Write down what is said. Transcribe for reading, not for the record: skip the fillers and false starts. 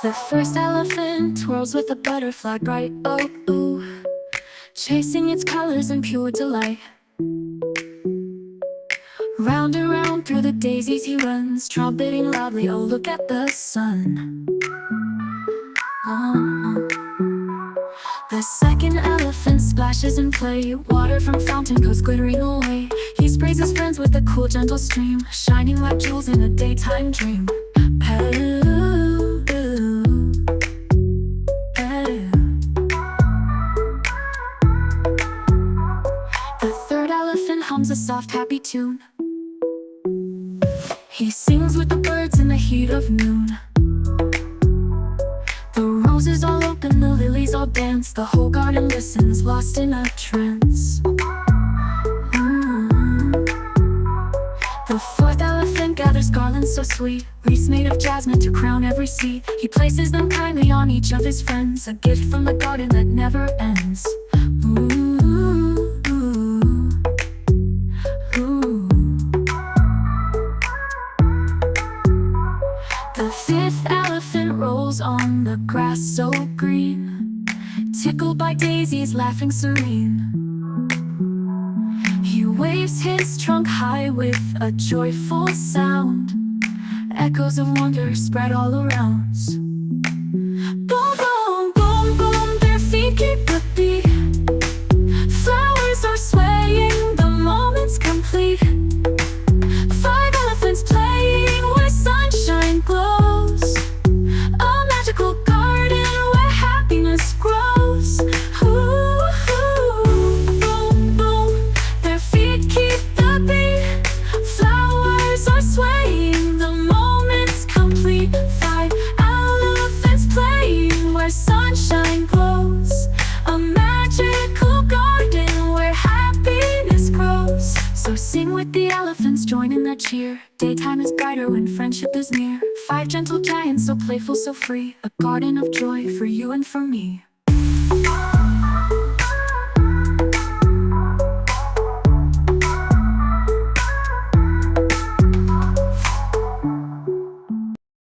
The first elephant twirls with a butterfly bright, oh, ooh, chasing its colors in pure delight. Round and round through the daisies he runs, trumpeting loudly, oh, look at the sun. The second elephant splashes in play, water from fountain goes glittering away. He sprays his friends with a cool gentle stream, shining like jewels in a daytime dream. Pooh, pooh. The third elephant hums a soft happy tune. He sings with the birds in the heat of noon. The roses all open, the lilies all dance, the whole garden listens, lost in a trance. The fourth elephant gathers garlands so sweet, wreaths made of jasmine to crown every seat. He places them kindly on each of his friends, a gift from the garden that never ends. Ooh, ooh, ooh. The fifth elephant rolls on the grass so green, tickled by daisies laughing serene. He waves his trunk high with a joyful sound, echoes of wonder spread all around. Boom, boom, boom, boom, their feet keep the beat. Flowers are swaying, the moment's complete. Five elephants playing where sunshine glows, a magical garden where happiness grows. Ooh, ooh, boom, boom, their feet keep the beat. Flowers are swaying, the moment's complete. Five elephants playing where sunshine glows, a magical garden where happiness grows. So sing with the elephants, join in their cheer. Daytime is brighter when friendship is near. Five gentle giants, so playful, so free, a garden of joy for you and for me.